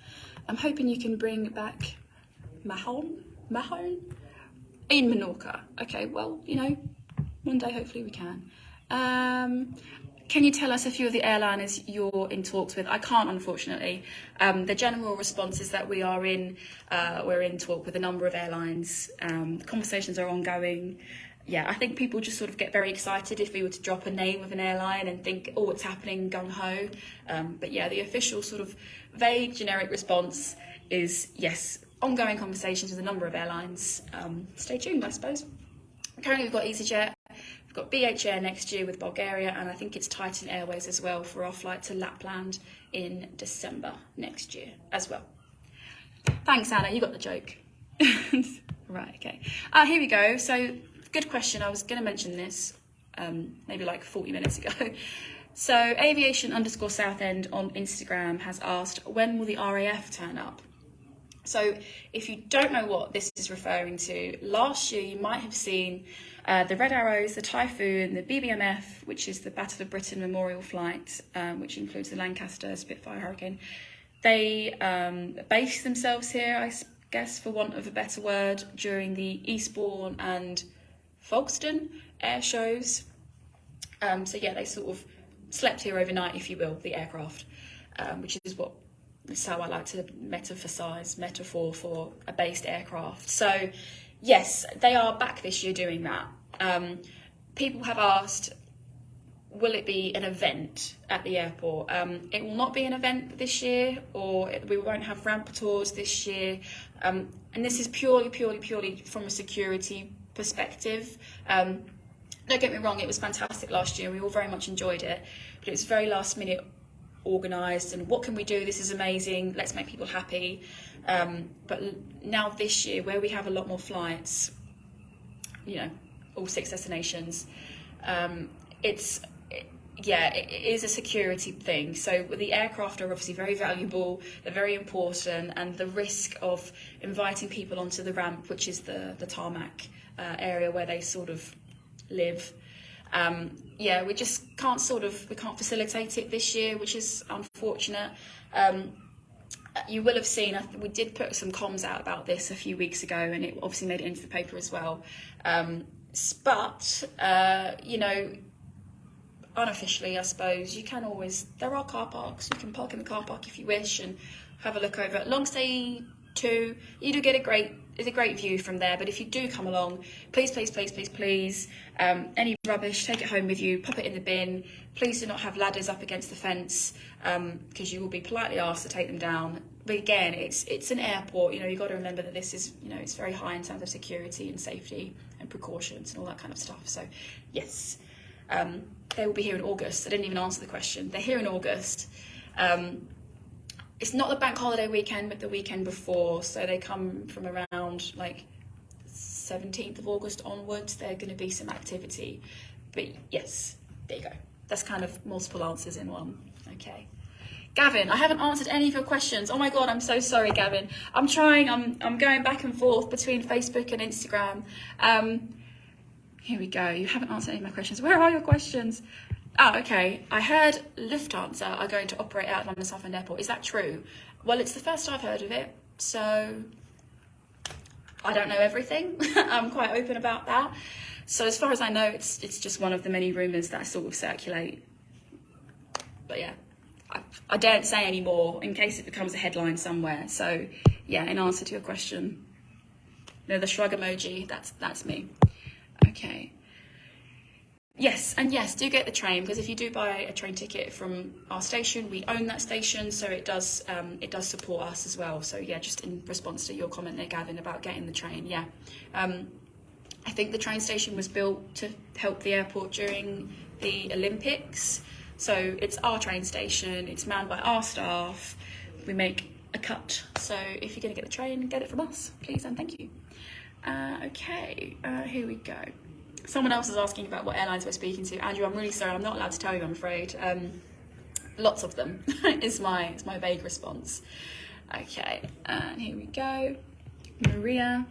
I'm hoping you can bring back Mahon in Menorca. Okay, well, you know, one day hopefully we can. Can you tell us a few of the airliners you're in talks with? I can't, unfortunately. The general response is that we're in talk with a number of airlines. Conversations are ongoing. Yeah, I think people just sort of get very excited if we were to drop a name of an airline and think, oh, it's happening, gung-ho. But yeah, the official sort of vague, generic response is, yes, ongoing conversations with a number of airlines. Stay tuned, I suppose. Currently, we've got easyJet. We've got BH Air next year with Bulgaria, and I think it's Titan Airways as well for our flight to Lapland in December next year as well. Thanks, Anna, you got the joke. Right, okay. Here we go. So, good question. I was going to mention this maybe like 40 minutes ago. So, aviation_Southend on Instagram has asked, when will the RAF turn up? So if you don't know what this is referring to, last year you might have seen the Red Arrows, the Typhoon, the BBMF, which is the Battle of Britain Memorial Flight, which includes the Lancaster Spitfire Hurricane. They based themselves here, I guess, for want of a better word, during the Eastbourne and Folkestone air shows. So yeah, they sort of slept here overnight, if you will, the aircraft, which is what That's how I like to metaphor for a based aircraft. So, yes, they are back this year doing that. People have asked, will it be an event at the airport? It will not be an event this year, or we won't have ramp tours this year. And this is purely from a security perspective. Don't get me wrong, it was fantastic last year. We all very much enjoyed it, but it was very last minute organised, and what can we do? This is amazing. Let's make people happy. But now this year, where we have a lot more flights, all 6 destinations, it is a security thing. So the aircraft are obviously very valuable, they're very important, and the risk of inviting people onto the ramp, which is the tarmac area where they sort of live, we just can't facilitate it this year, which is unfortunate. you will have seen, we did put some comms out about this a few weeks ago, and it obviously made it into the paper as well. But you know, unofficially, I suppose, you can always, there are car parks, you can park in the car park if you wish and have a look over. Long stay 2, you do get a great view from there, but if you do come along, please, any rubbish, take it home with you, pop it in the bin. Please do not have ladders up against the fence, because you will be politely asked to take them down. But again, it's an airport, you know, you've got to remember that this is, you know, it's very high in terms of security and safety and precautions and all that kind of stuff. So yes, they will be here in August. I didn't even answer the question. They're here in August. It's not the bank holiday weekend, but the weekend before. So they come from around like 17th of August onwards. There's going to be some activity. But yes, there you go. That's kind of multiple answers in one. Okay. Gavin, I haven't answered any of your questions. Oh my God, I'm so sorry, Gavin. I'm trying. I'm going back and forth between Facebook and Instagram. Here we go. You haven't answered any of my questions. Where are your questions? Oh, okay. I heard Lufthansa are going to operate out of London Southend Airport. Is that true? Well, it's the first I've heard of it, so I don't know everything. I'm quite open about that. So as far as I know, it's just one of the many rumours that sort of circulate. But yeah, I daren't say any more in case it becomes a headline somewhere. So yeah, in answer to your question, no, the shrug emoji, that's me. Okay. Yes, and yes, do get the train, because if you do buy a train ticket from our station, we own that station, so it does support us as well. So yeah, just in response to your comment there, Gavin, about getting the train, yeah. I think the train station was built to help the airport during the Olympics. So it's our train station, it's manned by our staff, we make a cut. So if you're going to get the train, get it from us, please and thank you. Okay, here we go. Someone else is asking about what airlines we're speaking to. Andrew, I'm really sorry, I'm not allowed to tell you, I'm afraid. Lots of them is my vague response. Okay, and here we go. Maria.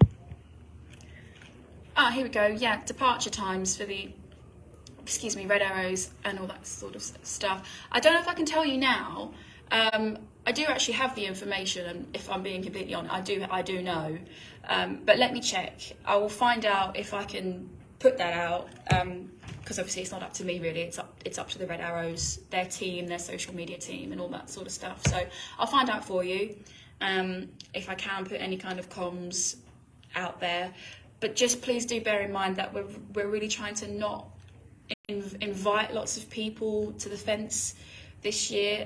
Here we go. Yeah, departure times for the, red arrows and all that sort of stuff. I don't know if I can tell you now. I do actually have the information, and if I'm being completely honest, I do know. But let me check. I will find out if I can put that out, because obviously it's not up to me really, it's up to the Red Arrows, their team, their social media team and all that sort of stuff. So I'll find out for you if I can put any kind of comms out there. But just please do bear in mind that we're really trying to not invite lots of people to the fence this year.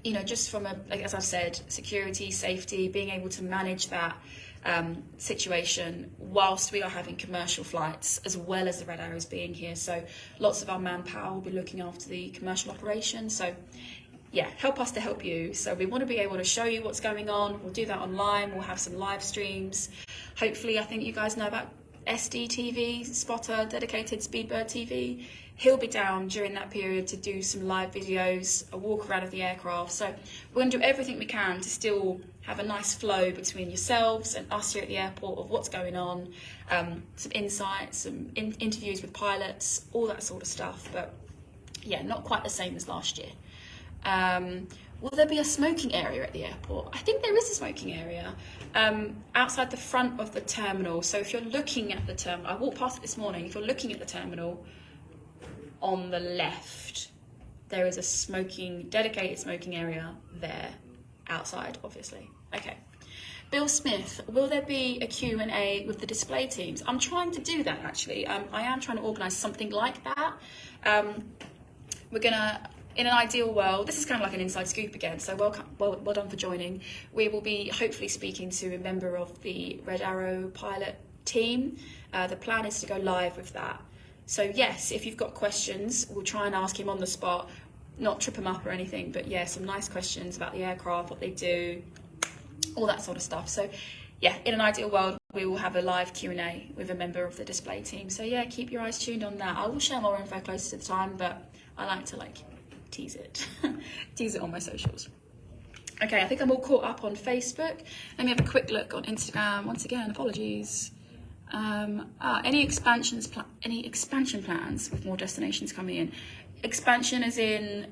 You know, just from as I've said, security, safety, being able to manage that situation whilst we are having commercial flights, as well as the Red Arrows being here. So lots of our manpower will be looking after the commercial operation. So yeah, help us to help you. So we want to be able to show you what's going on. We'll do that online. We'll have some live streams. Hopefully, I think you guys know about SD TV, Spotter, dedicated Speedbird TV. He'll be down during that period to do some live videos, a walk around of the aircraft. So we're going to do everything we can to still have a nice flow between yourselves and us here at the airport of what's going on, some insights, some interviews with pilots, all that sort of stuff. But yeah, not quite the same as last year. Will there be a smoking area at the airport? I think there is a smoking area outside the front of the terminal. So if you're looking at the terminal, I walked past it this morning, if you're looking at the terminal, on the left, there is a dedicated smoking area there, outside, obviously. Okay. Bill Smith, will there be a Q&A with the display teams? I'm trying to do that, actually. I am trying to organise something like that. We're gonna, in an ideal world, this is kind of like an inside scoop again, so well done for joining. We will be hopefully speaking to a member of the Red Arrow pilot team. The plan is to go live with that. So yes, if you've got questions, we'll try and ask him on the spot, not trip him up or anything, but yeah, some nice questions about the aircraft, what they do, all that sort of stuff. So yeah, in an ideal world, we will have a live Q&A with a member of the display team. So yeah, keep your eyes tuned on that. I will share more info closer to the time, but I like to tease it, tease it on my socials. Okay, I think I'm all caught up on Facebook. Let me have a quick look on Instagram. Once again, apologies. Any expansion plans with more destinations coming in? Expansion as in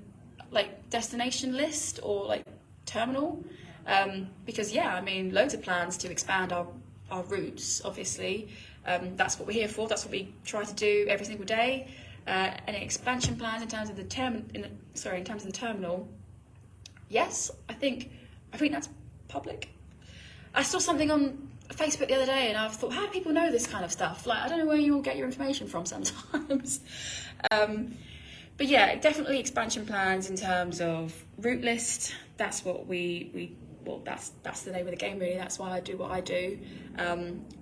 destination list, or terminal, because yeah, I mean, loads of plans to expand our routes, obviously. That's what we're here for. That's what we try to do every single day. Any expansion plans in terms of the terminal? Yes, I think that's public. I saw something on Facebook the other day, and I thought, how do people know this kind of stuff? Like, I don't know where you all get your information from sometimes. But yeah, definitely expansion plans in terms of route list. That's what that's the name of the game, really. That's why I do what I do.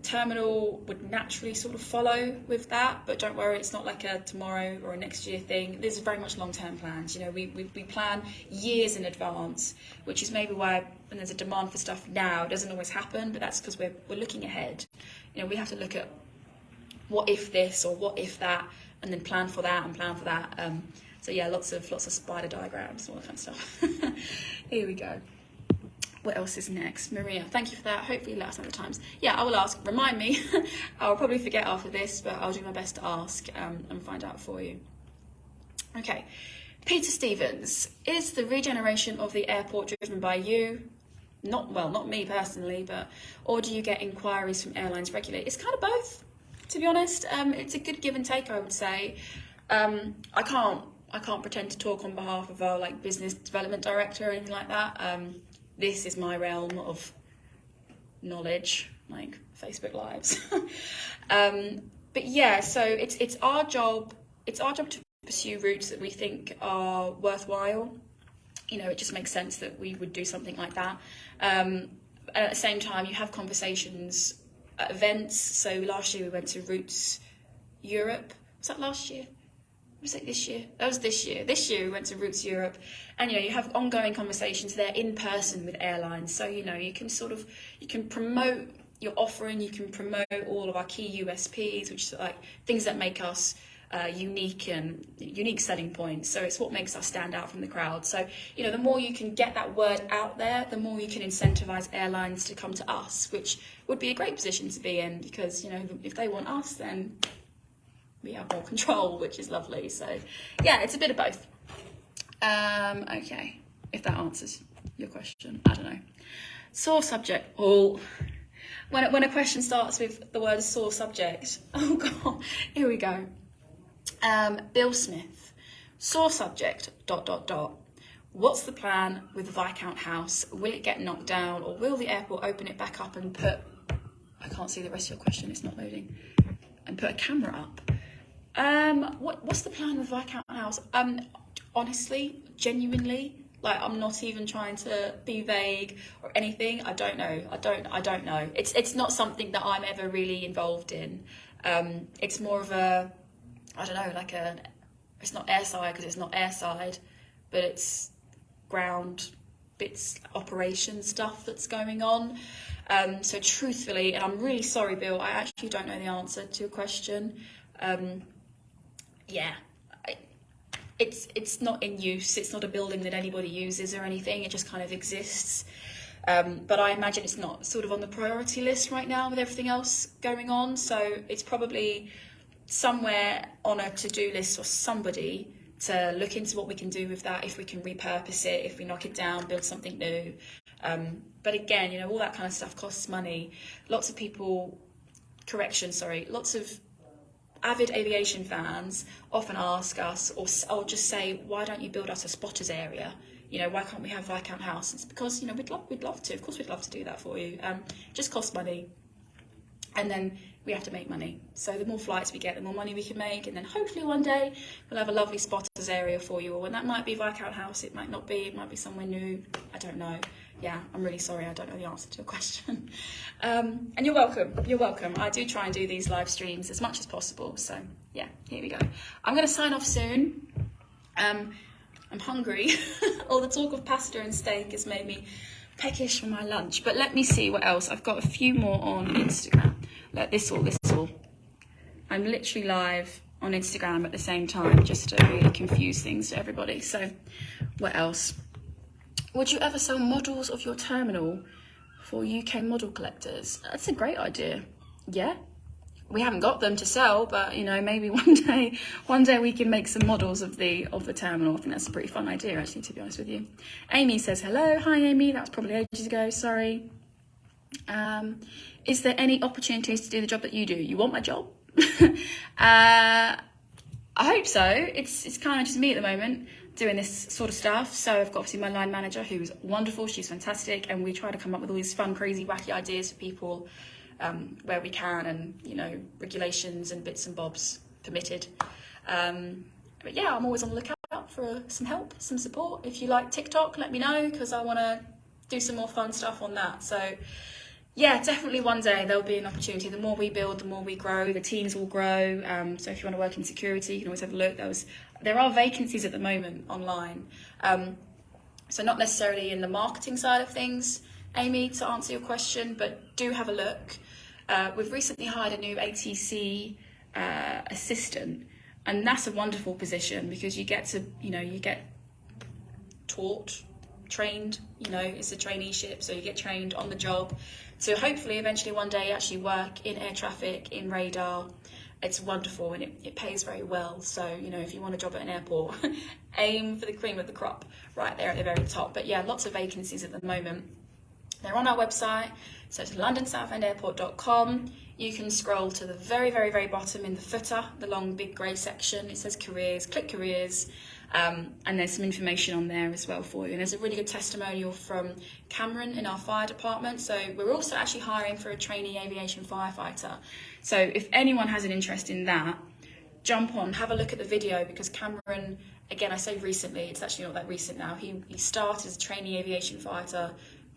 Terminal would naturally sort of follow with that, but don't worry, it's not like a tomorrow or a next year thing. This is very much long-term plans. You know, we plan years in advance, which is maybe why when there's a demand for stuff now, it doesn't always happen, but that's because we're looking ahead. You know, we have to look at what if this or what if that, and then plan for that and plan for that. So yeah, lots of spider diagrams, all that kind of stuff. Here we go. What else is next? Maria, thank you for that. Hopefully let us know the times. Yeah, I will ask. Remind me. I'll probably forget after this, but I'll do my best to ask and find out for you. Okay. Peter Stevens, is the regeneration of the airport driven by you? Not me personally, or do you get inquiries from airlines regularly? It's kind of both, to be honest. It's a good give and take, I would say. I can't pretend to talk on behalf of our business development director or anything like that. This is my realm of knowledge, like Facebook Lives. But yeah, so it's our job to pursue routes that we think are worthwhile. You know, it just makes sense that we would do something like that. And at the same time, you have conversations at events. So last year we went to Routes Europe. Was that last year? Was it this year? That was this year. This year we went to Routes Europe, and you have ongoing conversations there in person with airlines. So you can promote your offering, you can promote all of our key USPs, which are like things that make us unique selling points. So it's what makes us stand out from the crowd. So the more you can get that word out there, the more you can incentivize airlines to come to us, which would be a great position to be in, because if they want us, then we have more control, which is lovely. So yeah, it's a bit of both. Okay, if that answers your question, I don't know. Sore subject. Oh, when a question starts with the word sore subject, oh god, here we go. Bill Smith, sore subject, ... What's the plan with the Viscount House? Will it get knocked down, or will the airport open it back up and put, I can't see the rest of your question, it's not loading, and put a camera up? What's the plan with Viscount House? Honestly, genuinely, I'm not even trying to be vague or anything. I don't know. I don't know. It's not something that I'm ever really involved in. It's more of a, I don't know, it's not airside because it's not airside, but it's ground bits, operation stuff that's going on. So truthfully, and I'm really sorry, Bill, I actually don't know the answer to your question. Yeah, it's not in use. It's not a building that anybody uses or anything. It just kind of exists. But I imagine it's not sort of on the priority list right now with everything else going on. So it's probably somewhere on a to-do list for somebody to look into what we can do with that, if we can repurpose it, if we knock it down, build something new. But again, all that kind of stuff costs money. Lots of avid aviation fans often ask us or just say, why don't you build us a spotters area? Why can't we have Viscount House? It's because, we'd love to. Of course we'd love to do that for you. It just costs money. And then we have to make money. So the more flights we get, the more money we can make. And then hopefully one day we'll have a lovely spotters area for you. Or that might be Viscount House, it might not be. It might be somewhere new. I don't know. Yeah, I'm really sorry, I don't know the answer to your question. And you're welcome. I do try and do these live streams as much as possible. So yeah, here we go. I'm going to sign off soon. I'm hungry. All the talk of pasta and steak has made me peckish for my lunch. But let me see what else. I've got a few more on Instagram. Like this all. I'm literally live on Instagram at the same time, just to really confuse things to everybody. So what else? Would you ever sell models of your terminal for UK model collectors? That's a great idea. Yeah, we haven't got them to sell, but maybe one day we can make some models of the terminal. I think that's a pretty fun idea, actually, to be honest with you. Amy says hello. Hi, Amy. That was probably ages ago. Sorry. Is there any opportunities to do the job that you do? You want my job? I hope so. It's kind of just me at the moment doing this sort of stuff. So I've got obviously my line manager, who's wonderful. She's fantastic, and we try to come up with all these fun, crazy, wacky ideas for people. Where we can, and regulations and bits and bobs permitted. But yeah, I'm always on the lookout for some help, some support. If you like TikTok, let me know, because I want to do some more fun stuff on that. So yeah, definitely one day there'll be an opportunity. The more we build, the more we grow, the teams will grow. So if you want to work in security, you can always have a look. There are vacancies at the moment online. So not necessarily in the marketing side of things, Amy, to answer your question, but do have a look. We've recently hired a new ATC assistant, and that's a wonderful position because you get to, you get taught, trained, it's a traineeship, so you get trained on the job. So hopefully eventually one day actually work in air traffic, in radar. It's wonderful, and it pays very well. So, if you want a job at an airport, aim for the cream of the crop right there at the very top. But yeah, lots of vacancies at the moment. They're on our website, so it's londonsouthend.airport.com. You can scroll to the very, very, very bottom in the footer, the long, big grey section. It says careers, click careers, and there's some information on there as well for you. And there's a really good testimonial from Cameron in our fire department. So we're also actually hiring for a trainee aviation firefighter. So if anyone has an interest in that, jump on, have a look at the video, because Cameron, again, I say recently, it's actually not that recent now. He started as a trainee aviation firefighter,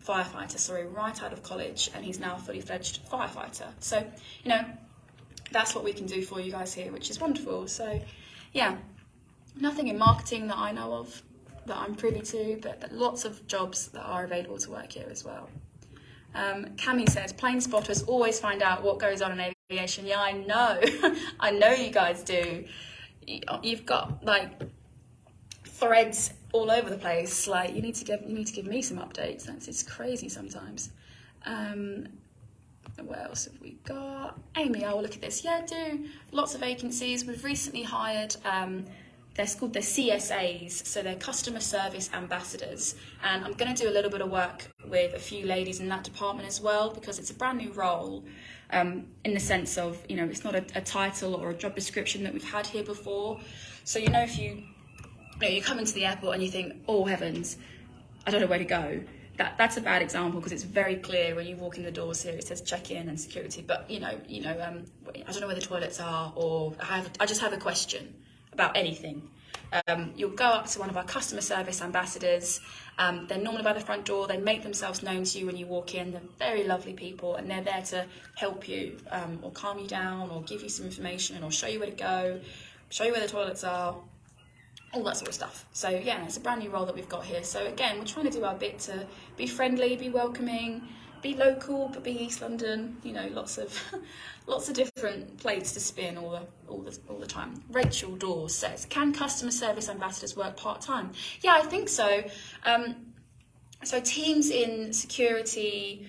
right out of college, and he's now a fully fledged firefighter. So, that's what we can do for you guys here, which is wonderful. So, yeah, nothing in marketing that I know of that I'm privy to, but lots of jobs that are available to work here as well. Cami says, plane spotters always find out what goes on in aviation. Yeah, I know. I know you guys do. You've got threads all over the place. You need to give me some updates. It's crazy sometimes. What else have we got? Amy, I will look at this. Yeah, do lots of vacancies. We've recently hired. They're called the CSAs, so they're customer service ambassadors. And I'm going to do a little bit of work with a few ladies in that department as well, because it's a brand new role. In the sense of, it's not a title or a job description that we've had here before. So if you come into the airport and you think, oh heavens, I don't know where to go. That's a bad example, because it's very clear when you walk in the doors here. It says check-in and security, but I don't know where the toilets are, or I just have a question about anything. You'll go up to one of our customer service ambassadors. They're normally by the front door. They make themselves known to you when you walk in. They're very lovely people, and they're there to help you, or calm you down, or give you some information, or show you where to go, show you where the toilets are, all that sort of stuff. So yeah, it's a brand new role that we've got here. So again, we're trying to do our bit to be friendly, be welcoming, be local, but be East London. Lots of different plates to spin all the time. Rachel Dawes says, can customer service ambassadors work part-time? Yeah, I think so. So teams in security,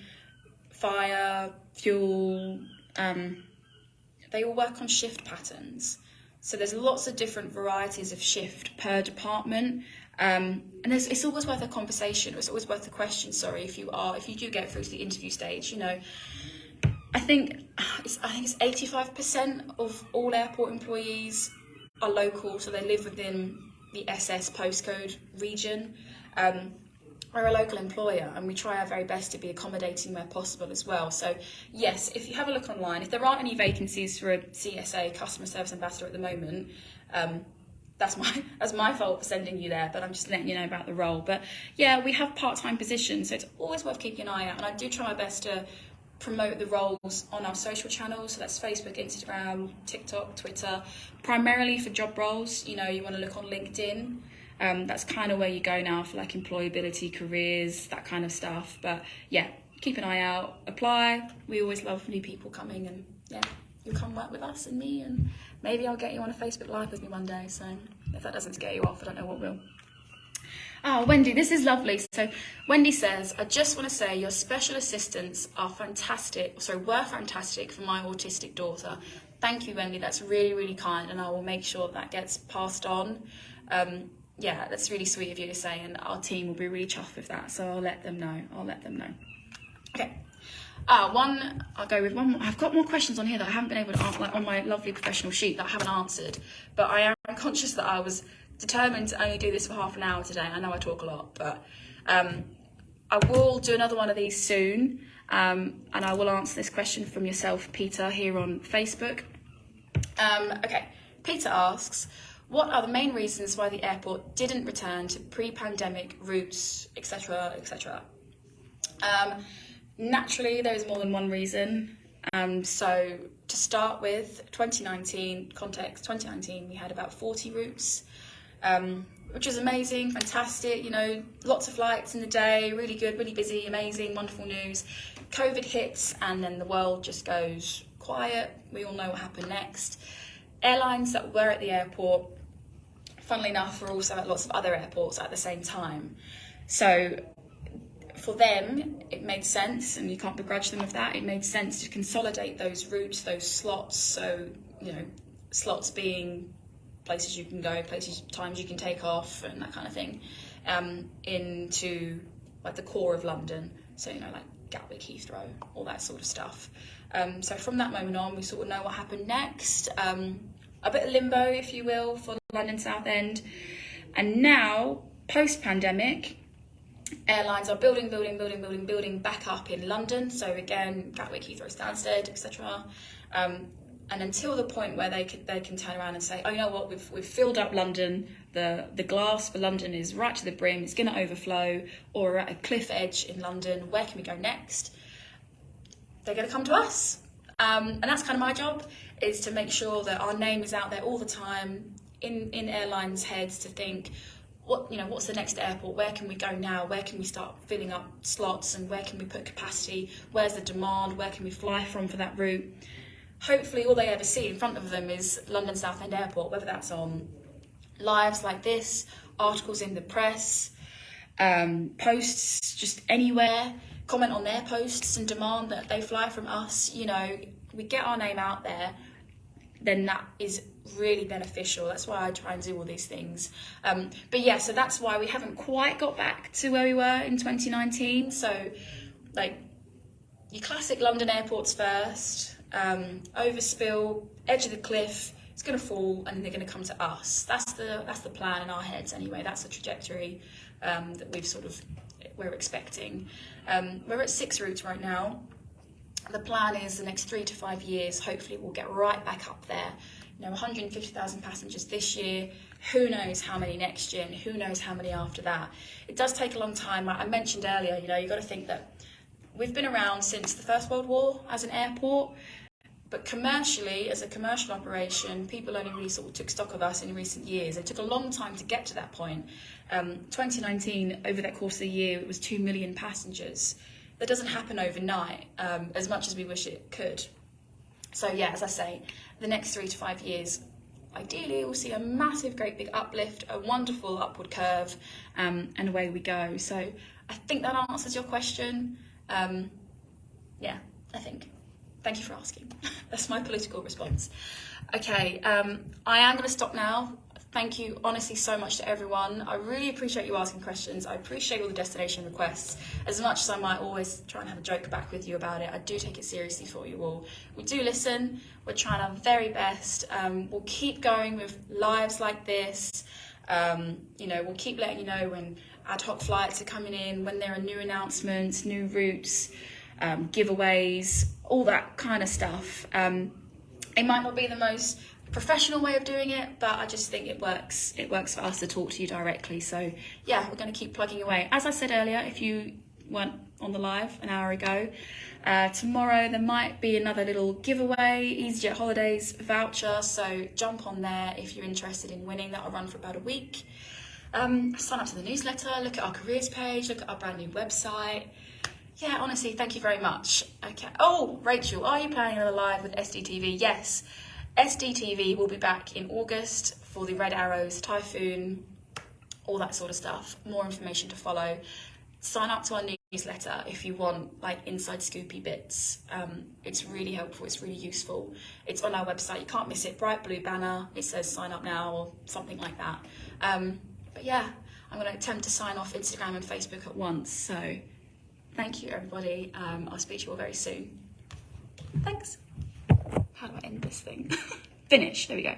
fire, fuel, they all work on shift patterns. So there's lots of different varieties of shift per department, and it's always worth a conversation. It's always worth a question. Sorry, if you do get through to the interview stage, I think it's 85% of all airport employees are local, so they live within the SS postcode region. We're a local employer, and we try our very best to be accommodating where possible as well. So yes, if you have a look online, if there aren't any vacancies for a CSA, customer service ambassador, at the moment, that's my fault for sending you there, but I'm just letting you know about the role. But yeah, we have part-time positions, so it's always worth keeping an eye out, and I do try my best to promote the roles on our social channels, so that's Facebook, Instagram, TikTok, Twitter, primarily for job roles. You want to look on LinkedIn. That's kind of where you go now for employability, careers, that kind of stuff. But yeah, keep an eye out, apply. We always love new people coming, and yeah, you'll come work with us and me, and maybe I'll get you on a Facebook Live with me one day. So if that doesn't scare you off, I don't know what will. Oh, Wendy, this is lovely. So Wendy says, I just want to say your special assistants are fantastic, were fantastic for my autistic daughter. Thank you, Wendy. That's really, really kind, and I will make sure that gets passed on. Yeah, that's really sweet of you to say, and our team will be really chuffed with that, so I'll let them know. Okay. I'll go with one more. I've got more questions on here that I haven't been able to answer, like on my lovely professional sheet that I haven't answered, but I am conscious that I was determined to only do this for half an hour today. I know I talk a lot, but I will do another one of these soon, and I will answer this question from yourself, Peter, here on Facebook. Okay, Peter asks, what are the main reasons why the airport didn't return to pre-pandemic routes, etc., etc.? Naturally, there is more than one reason. So to start with, 2019, we had about 40 routes, which is amazing, fantastic, lots of flights in the day, really good, really busy, amazing, wonderful news. COVID hits and then the world just goes quiet. We all know what happened next. Airlines that were at the airport, funnily enough, were also at lots of other airports at the same time. So for them, it made sense, and you can't begrudge them of that. It made sense to consolidate those routes, those slots. So, slots being places you can go, times you can take off, and that kind of thing, into like the core of London. So, like Gatwick, Heathrow, all that sort of stuff. So from that moment on, we sort of know what happened next. A bit of limbo, if you will, for London Southend. And now, post-pandemic, airlines are building back up in London. So again, Gatwick, Heathrow, Stansted, etc. And until the point where they can turn around and say, oh, you know what, we've filled up London. The glass for London is right to the brim. It's going to overflow, or we're at a cliff edge in London. Where can we go next? They're going to come to us. And that's kind of my job, is to make sure that our name is out there all the time in airlines' heads to think, what's the next airport? Where can we go now? Where can we start filling up slots, and where can we put capacity? Where's the demand? Where can we fly from for that route? Hopefully all they ever see in front of them is London Southend Airport, whether that's on lives like this, articles in the press, posts just anywhere, comment on their posts and demand that they fly from us. We get our name out there, then that is really beneficial. That's why I try and do all these things. But yeah, so that's why we haven't quite got back to where we were in 2019. So like your classic London airports first, overspill, edge of the cliff, it's going to fall, and then they're going to come to us. That's the plan in our heads anyway. That's the trajectory that we're expecting. We're at 6 routes right now. The plan is the next 3 to 5 years, hopefully we'll get right back up there. 150,000 passengers this year. Who knows how many next year, and who knows how many after that. It does take a long time. I mentioned earlier, you've got to think that we've been around since the First World War as an airport, but commercially, as a commercial operation, people only really sort of took stock of us in recent years. It took a long time to get to that point. 2019, over that course of the year, it was 2 million passengers. That doesn't happen overnight, as much as we wish it could. So yeah, as I say, the next 3 to 5 years, ideally we'll see a massive, great big uplift, a wonderful upward curve, and away we go. So I think that answers your question. Yeah, I think. Thank you for asking. That's my political response. Okay, I am going to stop now. Thank you honestly so much to everyone. I really appreciate you asking questions. I appreciate all the destination requests. As much as I might always try and have a joke back with you about it, I do take it seriously for you all. We do listen. We're trying our very best. We'll keep going with lives like this. We'll keep letting you know when ad hoc flights are coming in, when there are new announcements, new routes, giveaways, all that kind of stuff. It might not be the most professional way of doing it, but I just think it works for us to talk to you directly. So yeah, we're going to keep plugging away. As I said earlier, if you weren't on the live an hour ago, tomorrow there might be another little giveaway, easyJet holidays voucher, so jump on there if you're interested in winning. That'll run for about a week. Sign up to the newsletter, look at our careers page, look at our brand new website. Yeah, honestly, thank you very much. Okay. Oh, Rachel, are you planning another live with SDTV? Yes. SDTV will be back in August for the Red Arrows Typhoon all that sort of stuff. More information to follow. Sign up to our newsletter if you want like inside scoopy bits. It's really helpful, it's really useful. It's on our website, you can't miss it. Bright blue banner, it says sign up now or something like that. But yeah, I'm going to attempt to sign off Instagram and Facebook at once. So thank you, everybody. I'll speak to you all very soon. Thanks. How do I end this thing? Finish. There we go.